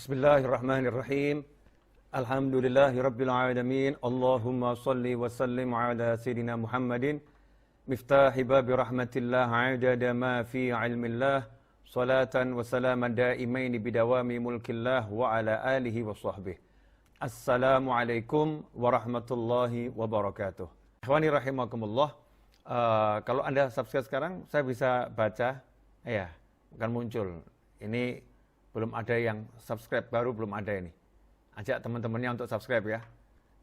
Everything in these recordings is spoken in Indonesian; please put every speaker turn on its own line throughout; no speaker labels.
Bismillahirrahmanirrahim. Alhamdulillahirabbil alamin. Allahumma shalli wa sallim ala sayidina Muhammadin miftahi babi rahmatillah adada ma fi ilmillah salatan wa salaman daimain bidawami mulkillah wa ala alihi wa sahbihi. Assalamualaikum warahmatullahi wabarakatuh. Ikhwani rahimakumullah. Kalau Anda subscribe sekarang, saya bisa baca, ya, akan muncul. Ini belum ada yang subscribe, baru belum ada ini. Ajak teman-temannya untuk subscribe ya.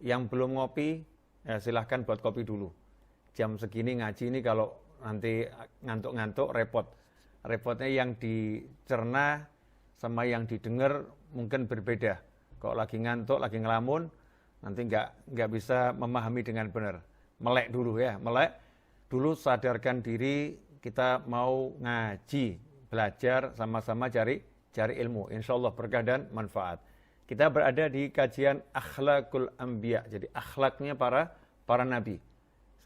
Yang belum ngopi, ya silahkan buat kopi dulu. Jam segini ngaji ini kalau nanti ngantuk-ngantuk repot. Repotnya yang dicerna sama yang didengar mungkin berbeda. Kalau lagi ngantuk, lagi ngelamun, nanti nggak bisa memahami dengan benar. Melek dulu ya, melek dulu, sadarkan diri kita mau ngaji, belajar sama-sama cari ilmu, insya Allah berkah dan manfaat. Kita berada di kajian akhlakul anbiya, jadi akhlaknya para nabi.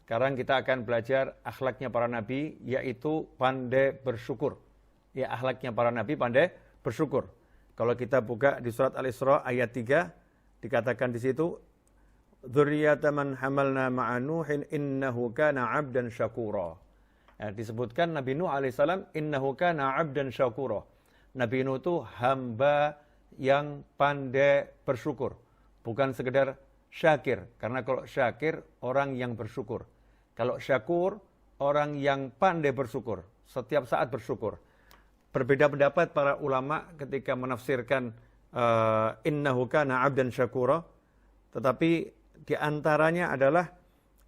Sekarang kita akan belajar akhlaknya para nabi, yaitu pandai bersyukur. Ya, akhlaknya para nabi pandai bersyukur. Kalau kita buka di surat Al-Isra ayat 3, dikatakan di situ, dzurriyyata man hamalna ma'a Nuhin innahu kana 'abdan syakura. Ya, disebutkan Nabi Nuh alaihissalam innahu kana 'abdan syakura. Nabi Nuh itu hamba yang pandai bersyukur. Bukan sekedar syakir. Karena kalau syakir, orang yang bersyukur. Kalau syakur, orang yang pandai bersyukur. Setiap saat bersyukur. Berbeda pendapat para ulama ketika menafsirkan innahu kana 'abdan syakura. Tetapi di antaranya adalah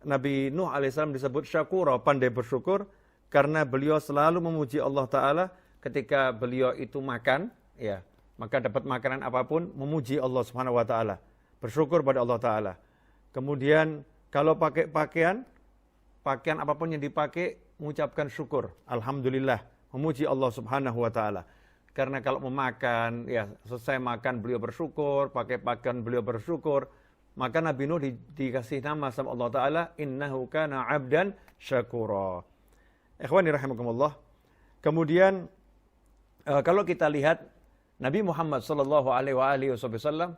Nabi Nuh alaihissalam disebut syakura, pandai bersyukur. Karena beliau selalu memuji Allah Ta'ala. Ketika beliau itu makan, ya, maka dapat makanan apapun, memuji Allah Subhanahu wa taala, bersyukur pada Allah Ta'ala. Kemudian kalau pakai pakaian apapun yang dipakai, mengucapkan syukur, alhamdulillah, memuji Allah Subhanahu wa taala. Karena kalau memakan, ya, selesai makan beliau bersyukur, pakai pakaian beliau bersyukur, maka Nabi Nuh dikasih nama sama Allah Ta'ala, innahu kana 'abdan syakura. Ikhwani rahimakumullah. Kemudian kalau kita lihat Nabi Muhammad SAW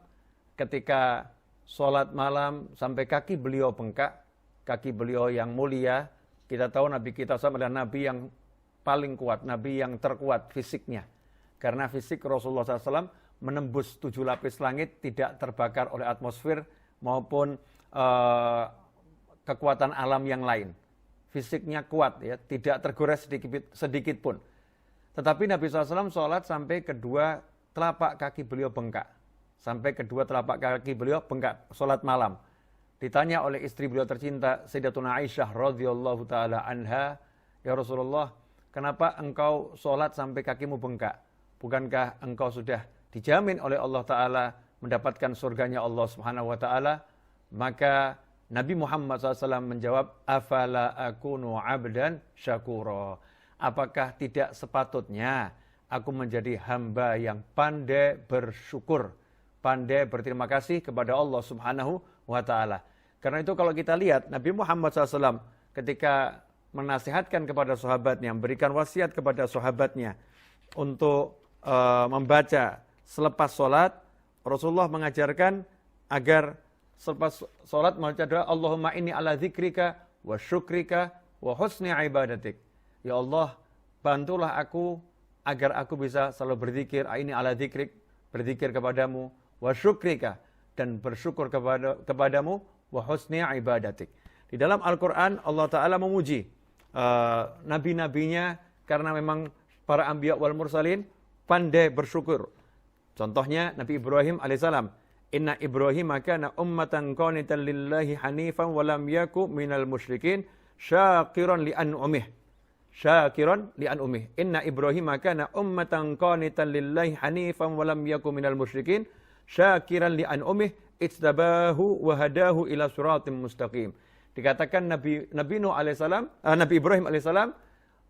ketika sholat malam sampai kaki beliau bengkak, kaki beliau yang mulia, kita tahu Nabi kita SAW adalah Nabi yang paling kuat, Nabi yang terkuat fisiknya. Karena fisik Rasulullah SAW menembus 7 lapis langit, tidak terbakar oleh atmosfer maupun kekuatan alam yang lain. Fisiknya kuat, ya, tidak tergores sedikit pun. Tetapi Nabi SAW sholat sampai kedua telapak kaki beliau bengkak. Sampai kedua telapak kaki beliau bengkak, sholat malam. Ditanya oleh istri beliau tercinta, Sayyidatuna Aisyah radhiyallahu ta'ala anha, ya Rasulullah, kenapa engkau sholat sampai kakimu bengkak? Bukankah engkau sudah dijamin oleh Allah Ta'ala mendapatkan surganya Allah Subhanahu wa ta'ala? Maka Nabi Muhammad SAW menjawab, afala akunu abdan syakura. Apakah tidak sepatutnya aku menjadi hamba yang pandai bersyukur, pandai berterima kasih kepada Allah Subhanahu wa ta'ala. Karena itu kalau kita lihat Nabi Muhammad SAW ketika menasihatkan kepada sahabatnya, memberikan wasiat kepada sahabatnya untuk membaca selepas sholat, Rasulullah mengajarkan agar selepas sholat membaca doa, Allahumma inni ala dzikrika wa syukrika wa husni ibadatik. Ya Allah, bantulah aku agar aku bisa selalu berzikir, ini ala dzikrik, berzikir kepadamu, wa syukrika, dan bersyukur kepadamu, wa husni ibadatik. Di dalam Al-Quran Allah Ta'ala memuji nabi-nabinya karena memang para anbiya wal mursalin pandai bersyukur. Contohnya Nabi Ibrahim alaihissalam, inna Ibrahim kana ummatan qanitan lillahi hanifan wa lam yaku minal musyrikin syakiran li an'umih. Syakiran li an'umih. Inna Ibrahim kana ummatan qanitan lillahi hanifan wa lam yaku minal musyrikin syakiran li an'umih ijtabahu wa hadahu ila siratim mustaqim. Dikatakan Nabi Nuh alaihissalam, Nabi Ibrahim alaihissalam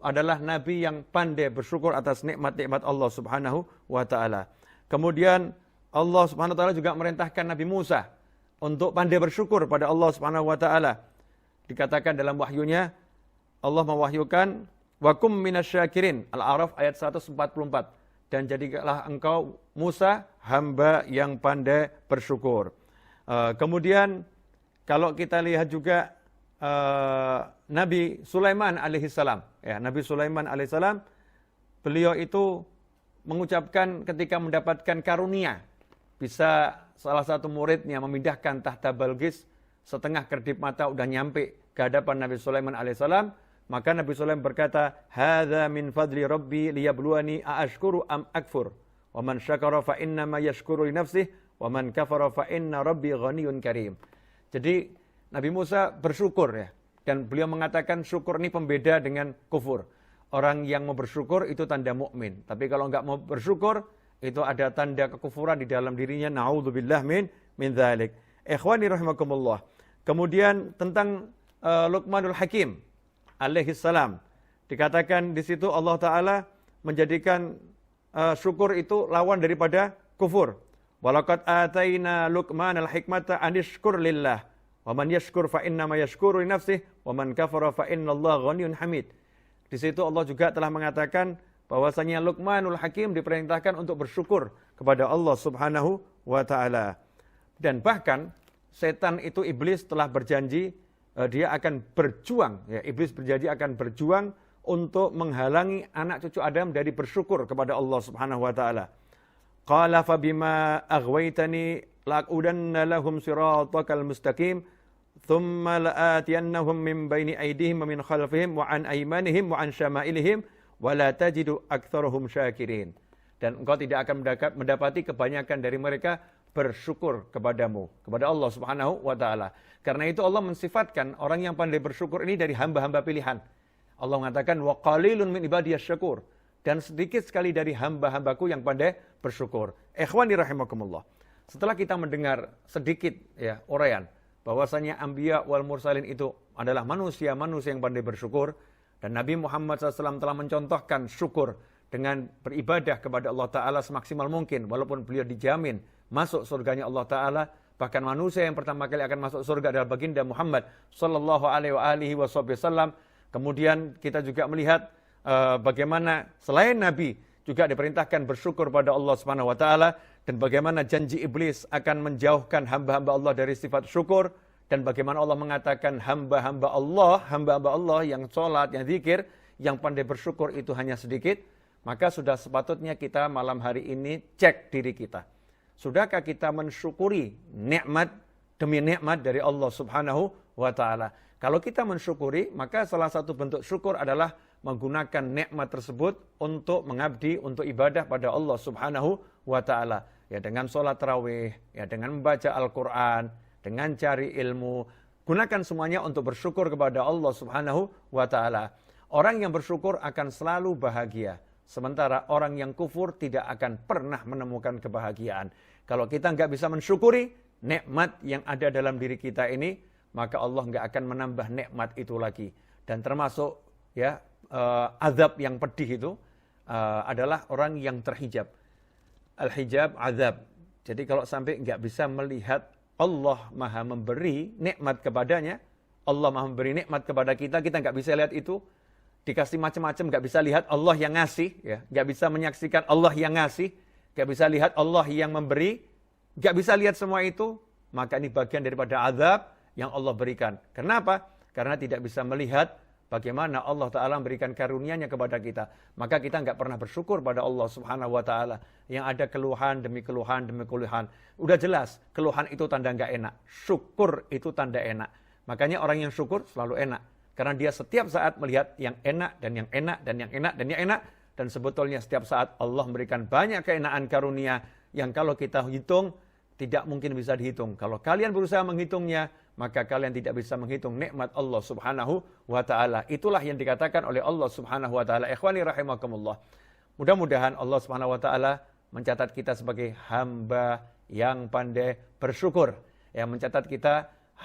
adalah nabi yang pandai bersyukur atas nikmat-nikmat Allah Subhanahu wa taala. Kemudian Allah Subhanahu wa taala juga merintahkan Nabi Musa untuk pandai bersyukur pada Allah Subhanahu wa taala. Dikatakan dalam wahyunya, Allah mewahyukan wa kum minasyakirin. Al-A'raf ayat 144. dan jadikanlah engkau Musa hamba yang pandai bersyukur. Kemudian kalau kita lihat juga Nabi Sulaiman alaihissalam, ya, Nabi Sulaiman alaihissalam, beliau itu mengucapkan ketika mendapatkan karunia, bisa salah satu muridnya memindahkan tahta Balqis, setengah kedip mata udah nyampe ke hadapan Nabi Sulaiman alaihissalam, maka Nabi Sulaiman berkata, "Hadza min fadli Rabbi liyabluwani aashkuru am akfur, wa man syakara fa innama yashkuru li nafsihi, wa man kafara fa inna Rabbi ghaniyyun karim." Jadi Nabi Musa bersyukur, ya, dan beliau mengatakan syukur ini pembeda dengan kufur. Orang yang mau bersyukur itu tanda mukmin, tapi kalau enggak mau bersyukur itu ada tanda kekufuran di dalam dirinya. Na'udzubillah min dzalik. Ikhwani rahimakumullah. Kemudian tentang Luqmanul Hakim alaihi salam, dikatakan di situ Allah Taala menjadikan syukur itu lawan daripada kufur. Walaqad ataina Luqmanal hikmata anishkur lillah wa man yashkur fa innama yashkuru li nafsihi wa man kafara fa innallaha ghaniyyun hamid. Di situ Allah juga telah mengatakan bahwasanya Luqmanul Hakim diperintahkan untuk bersyukur kepada Allah Subhanahu wa taala. Dan bahkan setan itu, iblis, telah berjanji dia akan berjuang, ya, iblis berjanji akan berjuang untuk menghalangi anak cucu Adam dari bersyukur kepada Allah Subhanahu wa taala. Qala fa bima aghwaytani la'udanna lahum siratakal mustaqim thumma la'atiyannahum min baini aydihim wa min khalfihim wa an aymanihim wa an syama'ilihim wala tajidu aktsarahum syakirin. Dan engkau tidak akan mendapati kebanyakan dari mereka bersyukur kepadamu, kepada Allah Subhanahu wa taala. Karena itu Allah mensifatkan orang yang pandai bersyukur ini dari hamba-hamba pilihan. Allah mengatakan wa qalilun min ibadiyasy syakur, dan sedikit sekali dari hamba-hambaku yang pandai bersyukur. Ikhwani rahimakumullah. Setelah kita mendengar sedikit, ya, uraian bahwasanya anbiya wal mursalin itu adalah manusia-manusia yang pandai bersyukur, dan Nabi Muhammad SAW telah mencontohkan syukur dengan beribadah kepada Allah Ta'ala semaksimal mungkin, walaupun beliau dijamin masuk surganya Allah Ta'ala. Bahkan manusia yang pertama kali akan masuk surga adalah baginda Muhammad Sallallahu Alaihi Wasallam. Kemudian kita juga melihat bagaimana selain Nabi juga diperintahkan bersyukur pada Allah Subhanahu Wa Ta'ala, dan bagaimana janji iblis akan menjauhkan hamba-hamba Allah dari sifat syukur. Dan bagaimana Allah mengatakan hamba-hamba Allah yang sholat, yang zikir, yang pandai bersyukur itu hanya sedikit. Maka sudah sepatutnya kita malam hari ini cek diri kita. Sudahkah kita mensyukuri nikmat demi nikmat dari Allah Subhanahu wa taala? Kalau kita mensyukuri, maka salah satu bentuk syukur adalah menggunakan nikmat tersebut untuk mengabdi, untuk ibadah pada Allah Subhanahu wa taala. Ya, dengan sholat tarawih, ya, dengan membaca Al-Qur'an, dengan cari ilmu, gunakan semuanya untuk bersyukur kepada Allah Subhanahu wa taala. Orang yang bersyukur akan selalu bahagia, sementara orang yang kufur tidak akan pernah menemukan kebahagiaan. Kalau kita nggak bisa mensyukuri nikmat yang ada dalam diri kita ini, maka Allah nggak akan menambah nikmat itu lagi. Dan termasuk, ya, azab yang pedih itu adalah orang yang terhijab. Al-hijab azab. Jadi kalau sampai nggak bisa melihat Allah maha memberi nikmat kepadanya, Allah maha memberi nikmat kepada kita, kita nggak bisa lihat itu, dikasih macam-macam, nggak bisa lihat Allah yang ngasih, ya, nggak bisa menyaksikan Allah yang ngasih, nggak bisa lihat Allah yang memberi, nggak bisa lihat semua itu, maka ini bagian daripada azab yang Allah berikan. Kenapa? Karena tidak bisa melihat bagaimana Allah Ta'ala memberikan karunia-Nya kepada kita. Maka kita nggak pernah bersyukur pada Allah Subhanahu Wa Ta'ala. Yang ada keluhan demi keluhan demi keluhan. Udah jelas, keluhan itu tanda nggak enak. Syukur itu tanda enak. Makanya orang yang syukur selalu enak. Karena dia setiap saat melihat yang enak dan yang enak dan yang enak dan yang enak. Dan sebetulnya setiap saat Allah memberikan banyak keenaan karunia yang kalau kita hitung, tidak mungkin bisa dihitung. Kalau kalian berusaha menghitungnya, maka kalian tidak bisa menghitung nikmat Allah Subhanahu wa taala. Itulah yang dikatakan oleh Allah Subhanahu wa taala. Ikhwani rahimakumullah. Mudah-mudahan Allah Subhanahu wa taala mencatat kita sebagai hamba yang pandai bersyukur. Yang mencatat kita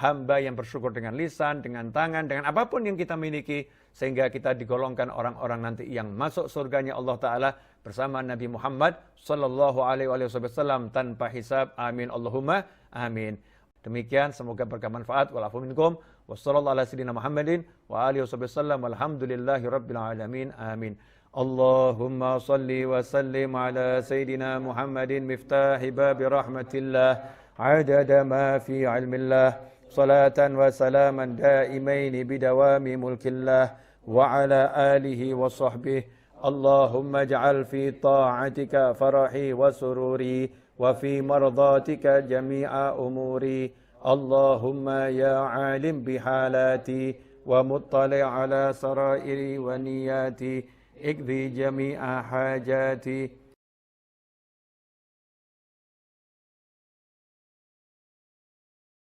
hamba yang bersyukur dengan lisan, dengan tangan, dengan apapun yang kita miliki, sehingga kita digolongkan orang-orang nanti yang masuk surganya Allah Ta'ala bersama Nabi Muhammad Sallallahu Alaihi Wasallam tanpa hisab. Amin Allahumma amin. Demikian, semoga berkah manfaat. Walafu minkum. Wassallallahu ala sayyidina Muhammadin wa alihi wasallam. Walhamdulillahi rabbil alamin. Amin. Allahumma salli wa sallim ala Sayyidina Muhammadin miftahi babi rahmatillah adada ma fi ilmillah salatan wa salaman daimaini bidawami mulkillah wa ala alihi wa sahbihi Allahumma ij'al fi ta'atika farahi wa sururi wa fi mardatika jami'a umuri Allahumma ya alim bihalati wa muttali' ala sarairi wa niyati ikdi jami'a hajati